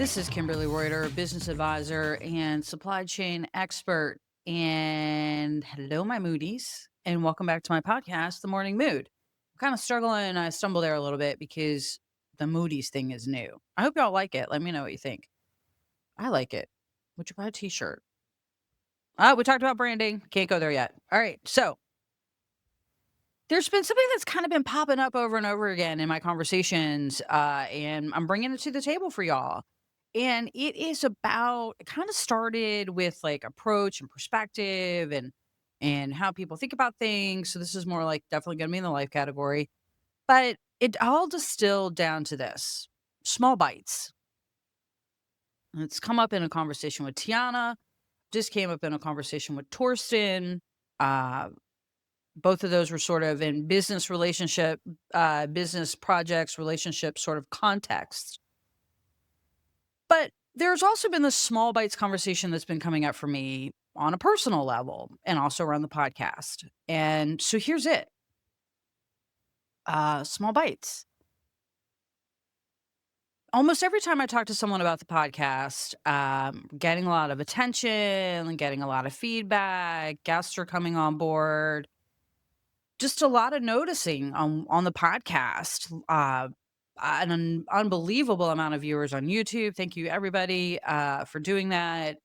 This is Kimberly Reuter, business advisor and supply chain expert. And hello, my moodies, and welcome back to my podcast, The Morning Mood. I'm kind of struggling. I stumbled there a little bit because the moodies thing is new. I hope y'all like it. Let me know what you think. I like it. Would you buy a t shirt? We talked about branding. Can't go there yet. All right. So there's been something that's kind of been popping up over and over again in my conversations, and I'm bringing it to the table for y'all. And it is about it kind of started with like approach and perspective and how people think about things. So this is more like definitely going to be in the life category, but it all distilled down to this: small bites. And it's come up in a conversation with Tiana. Just came up in a conversation with Torsten. Uh, Both of those were sort of in business projects, relationship sort of contexts. But there's also been this small bites conversation that's been coming up for me on a personal level and also around the podcast. And so here's it. Small bites. Almost every time I talk to someone about the podcast, getting a lot of attention and getting a lot of feedback, guests are coming on board, just a lot of noticing on the podcast, an unbelievable amount of viewers on YouTube. Thank you, everybody, for doing that.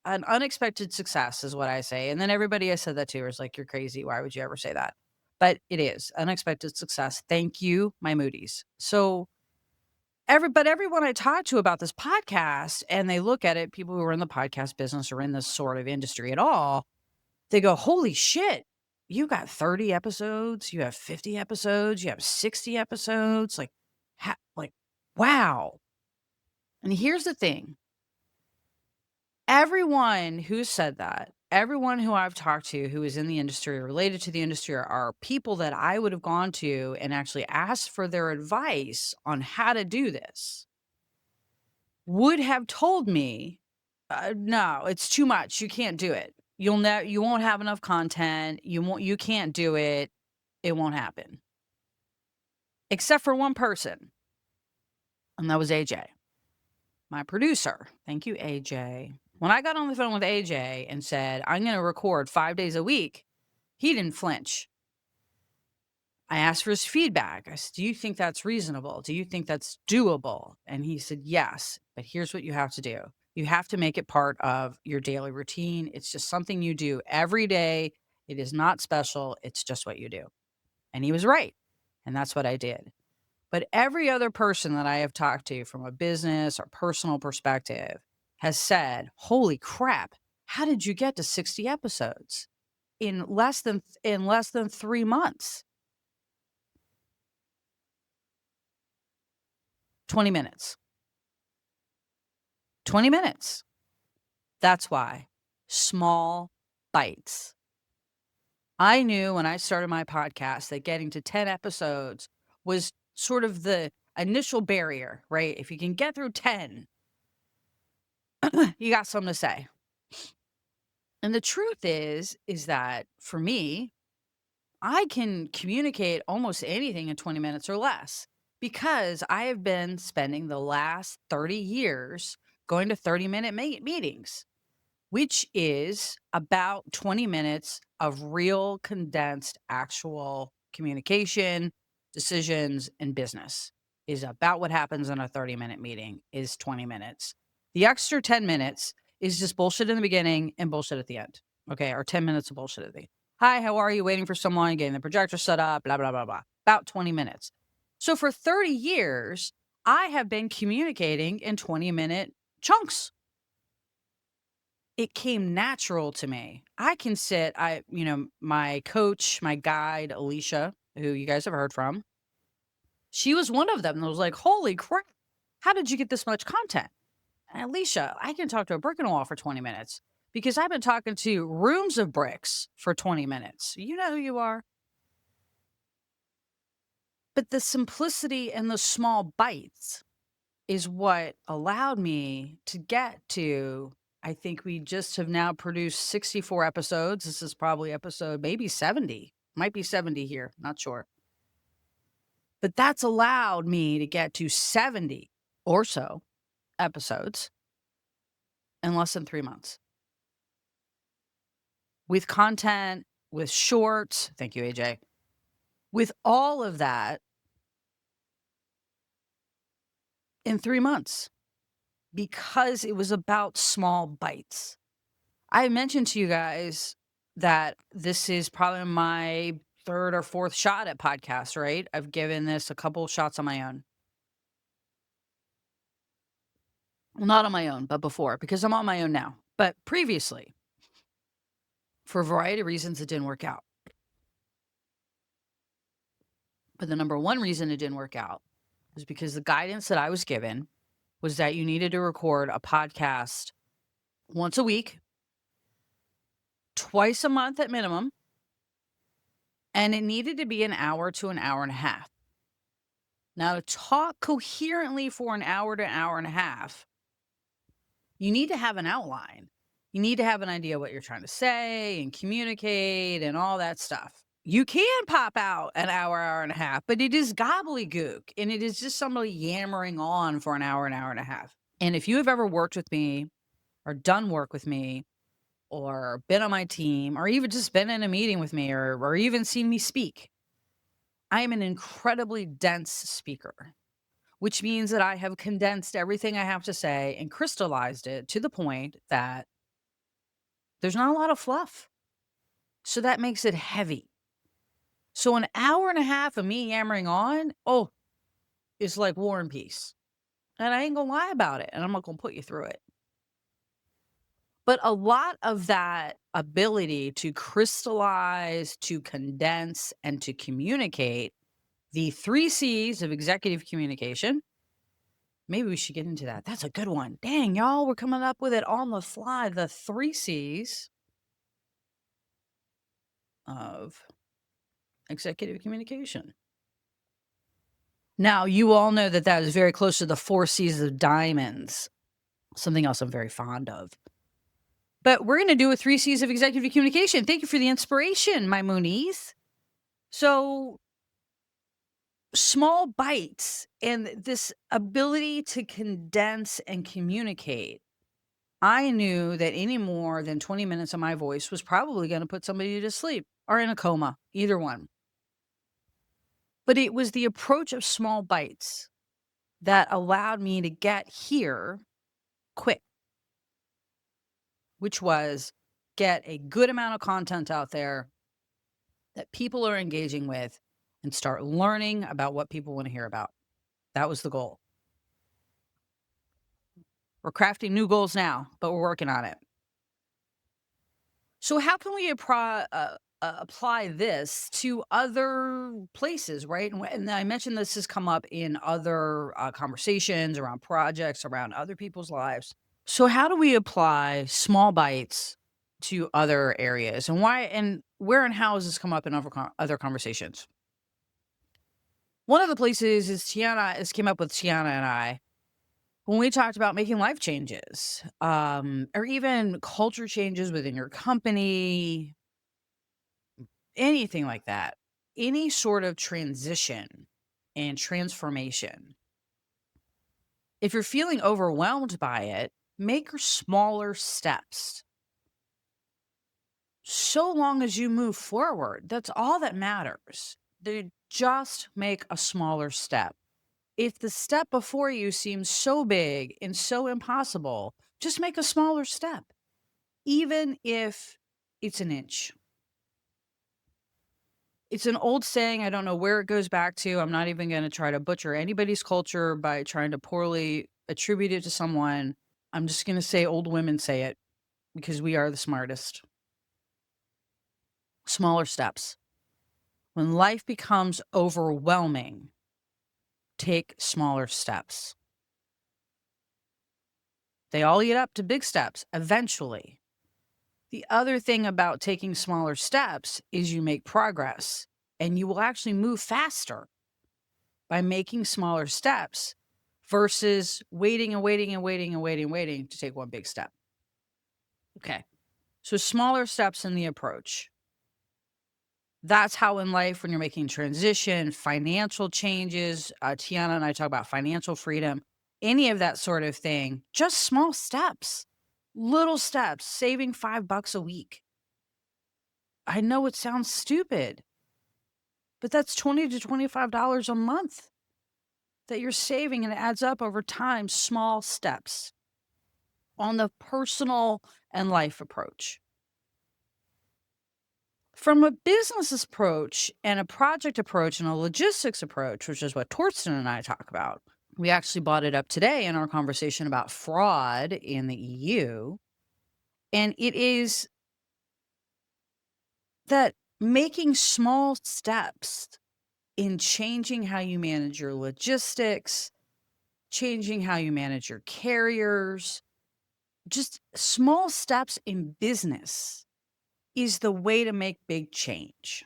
An unexpected success is what I say, and then everybody I said that to is like, "You're crazy. Why would you ever say that?" But it is unexpected success. Thank you, my Moody's. So everyone I talk to about this podcast, and they look at it, people who are in the podcast business or in this sort of industry at all, they go, "Holy shit, you got 30 episodes, you have 50 episodes, you have 60 episodes, like, wow." And here's the thing, everyone who said that, everyone who I've talked to who is in the industry or related to the industry are people that I would have gone to and actually asked for their advice on how to do this, would have told me, "No, it's too much, you can't do it. You won't have enough content, you can't do it. It won't happen." Except for one person, and that was AJ, my producer. Thank you, AJ. When I got on the phone with AJ and said, "I'm gonna record 5 days a week," he didn't flinch. I asked for his feedback. I said, "Do you think that's reasonable? Do you think that's doable?" And he said, "Yes, but here's what you have to do. You have to make it part of your daily routine. It's just something you do every day. It is not special. It's just what you do." And he was right. And that's what I did. But every other person that I have talked to from a business or personal perspective has said, "Holy crap, how did you get to 60 episodes in less than 3 months?" 20 minutes. 20 minutes. That's why. Small bites. I knew when I started my podcast that getting to 10 episodes was sort of the initial barrier, right? If you can get through 10, you got something to say. And the truth is that for me, I can communicate almost anything in 20 minutes or less because I have been spending the last 30 years going to 30-minute meetings, which is about 20 minutes of real condensed actual communication, decisions, and business is about what happens in a 30-minute meeting is 20 minutes. The extra 10 minutes is just bullshit in the beginning and bullshit at the end. Okay. Or 10 minutes of bullshit at the end. "Hi, how are you? Waiting for someone, getting the projector set up, blah, blah, blah, blah." About 20 minutes. So for 30 years, I have been communicating in 20-minute chunks. It came natural to me. I can sit, my coach, my guide, Alicia, who you guys have heard from, she was one of them that was like, "Holy crap, how did you get this much content?" And Alicia, I can talk to a brick and a wall for 20 minutes because I've been talking to rooms of bricks for 20 minutes. You know who you are. But the simplicity and the small bites is what allowed me to get to, I think we just have now produced 64 episodes. This is probably episode maybe 70. Might be 70 here, not sure. But that's allowed me to get to 70 or so episodes in less than 3 months with content, with shorts. Thank you, AJ. With all of that in 3 months because it was about small bites. I mentioned to you guys that this is probably my 3rd or 4th shot at podcast, right? I've given this a couple shots on my own. Well, not on my own, but before, because I'm on my own now. But previously, for a variety of reasons, it didn't work out. But the number one reason it didn't work out was because the guidance that I was given was that you needed to record a podcast once a week, twice a month at minimum, and it needed to be an hour to an hour and a half. Now, to talk coherently for an hour to an hour and a half, you need to have an outline. You need to have an idea what you're trying to say and communicate and all that stuff. You can pop out an hour, hour and a half, but it is gobbledygook and it is just somebody yammering on for an hour and a half. And if you have ever worked with me or done work with me or been on my team or even just been in a meeting with me or even seen me speak, I am an incredibly dense speaker, which means that I have condensed everything I have to say and crystallized it to the point that there's not a lot of fluff. So that makes it heavy. So an hour and a half of me yammering on, is like War and Peace. And I ain't gonna lie about it. And I'm not gonna put you through it. But a lot of that ability to crystallize, to condense, and to communicate the 3 C's of executive communication. Maybe we should get into that. That's a good one. Dang, y'all, we're coming up with it on the fly. The 3 C's of executive communication. Now, you all know that that is very close to the 4 C's of diamonds, something else I'm very fond of. But we're going to do a 3 C's of executive communication. Thank you for the inspiration, my Moonies. So, small bites and this ability to condense and communicate. I knew that any more than 20 minutes of my voice was probably going to put somebody to sleep or in a coma, either one. But it was the approach of small bites that allowed me to get here quick, which was get a good amount of content out there that people are engaging with and start learning about what people want to hear about. That was the goal. We're crafting new goals now, but we're working on it. So how can we apply this to other places, right? And I mentioned this has come up in other conversations around projects, around other people's lives. So how do we apply small bites to other areas, and why, and where, and how has this come up in other conversations? One of the places is came up with Tiana and I when we talked about making life changes, or even culture changes within your company, anything like that, any sort of transition and transformation. If you're feeling overwhelmed by it, make smaller steps. So long as you move forward, that's all that matters. Just make a smaller step. If the step before you seems so big and so impossible, just make a smaller step, even if it's an inch. It's an old saying. I don't know where it goes back to. I'm not even going to try to butcher anybody's culture by trying to poorly attribute it to someone. I'm just going to say old women say it because we are the smartest. Smaller steps. When life becomes overwhelming, take smaller steps. They all lead up to big steps eventually. The other thing about taking smaller steps is you make progress, and you will actually move faster by making smaller steps versus waiting to take one big step. Okay. So smaller steps in the approach. That's how in life, when you're making transition, financial changes, Tiana and I talk about financial freedom, any of that sort of thing, just small steps, little steps, saving $5 a week. I know it sounds stupid, but that's $20 to $25 a month that you're saving, and it adds up over time. Small steps on the personal and life approach. From a business approach and a project approach and a logistics approach, which is what Torsten and I talk about, we actually brought it up today in our conversation about fraud in the EU. And it is that making small steps in changing how you manage your logistics, changing how you manage your carriers, just small steps in business is the way to make big change.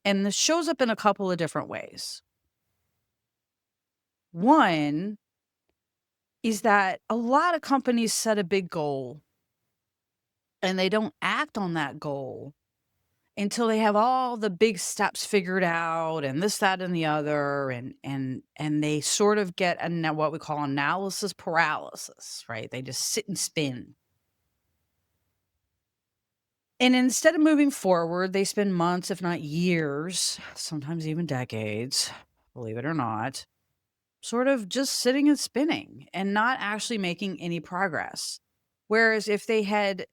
And this shows up in a couple of different ways. One is that a lot of companies set a big goal and they don't act on that goal until they have all the big steps figured out and this, that, and the other, and they sort of get what we call analysis paralysis, right? They just sit and spin. And instead of moving forward, they spend months, if not years, sometimes even decades, believe it or not, sort of just sitting and spinning and not actually making any progress. Whereas if they had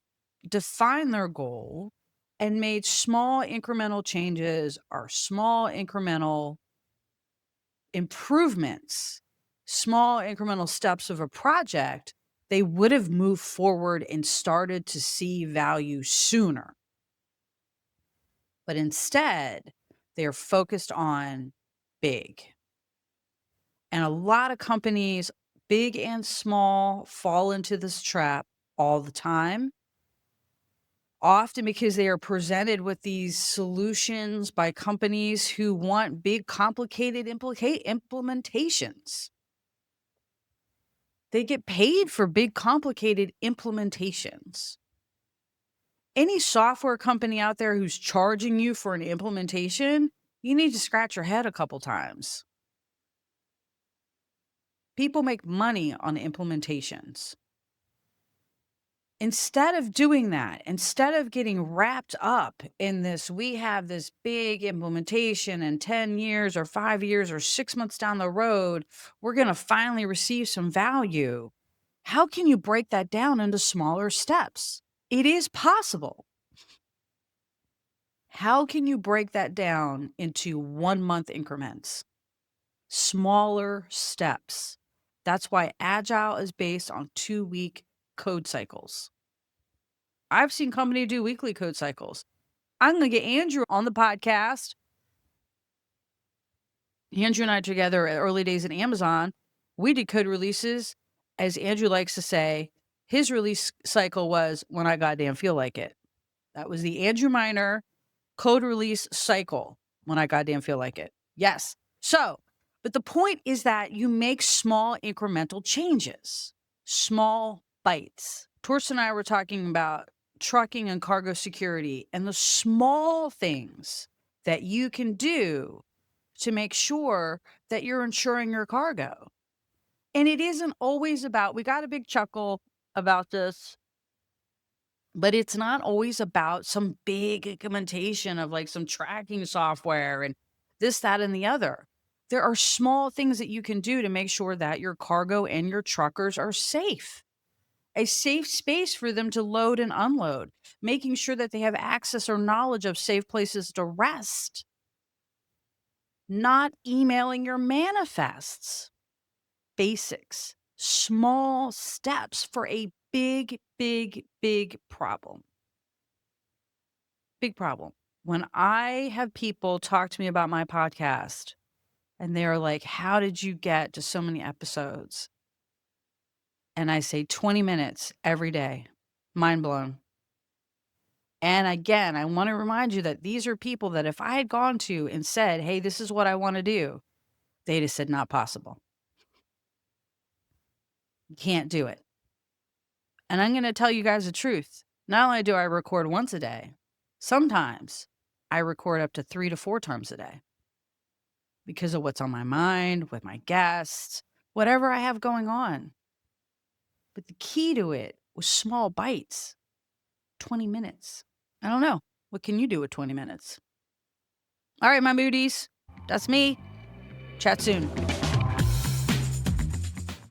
defined their goal and made small incremental changes or small incremental improvements, small incremental steps of a project, they would have moved forward and started to see value sooner. But instead, they're focused on big. And a lot of companies, big and small, fall into this trap all the time. Often because they are presented with these solutions by companies who want big, complicated implementations. They get paid for big, complicated implementations. Any software company out there who's charging you for an implementation, you need to scratch your head a couple times. People make money on implementations. Instead of doing that, instead of getting wrapped up in this, we have this big implementation in 10 years or 5 years or 6 months down the road, we're going to finally receive some value. How can you break that down into smaller steps? It is possible. How can you break that down into 1 month increments? Smaller steps. That's why Agile is based on 2-week code cycles. I've seen company do weekly code cycles. I'm going to get Andrew on the podcast. Andrew and I together at early days at Amazon, we did code releases. As Andrew likes to say, his release cycle was when I goddamn feel like it. That was the Andrew Miner code release cycle when I goddamn feel like it. Yes. So, but the point is that you make small incremental changes, small bites. Torsten and I were talking about trucking and cargo security and the small things that you can do to make sure that you're insuring your cargo. And it isn't always about, we got a big chuckle about this, but it's not always about some big implementation of like some tracking software and this, that, and the other. There are small things that you can do to make sure that your cargo and your truckers are safe. A safe space for them to load and unload, making sure that they have access or knowledge of safe places to rest. Not emailing your manifests. Basics, small steps for a big, big, big problem. Big problem. When I have people talk to me about my podcast and they're like, how did you get to so many episodes? And I say 20 minutes every day. Mind blown. And again, I want to remind you that these are people that if I had gone to and said, hey, this is what I want to do, they'd have said, not possible. You can't do it. And I'm going to tell you guys the truth. Not only do I record once a day, sometimes I record up to 3 to 4 times a day because of what's on my mind with my guests, whatever I have going on. But the key to it was small bites, 20 minutes. I don't know. What can you do with 20 minutes? All right, my moodies. That's me. Chat soon.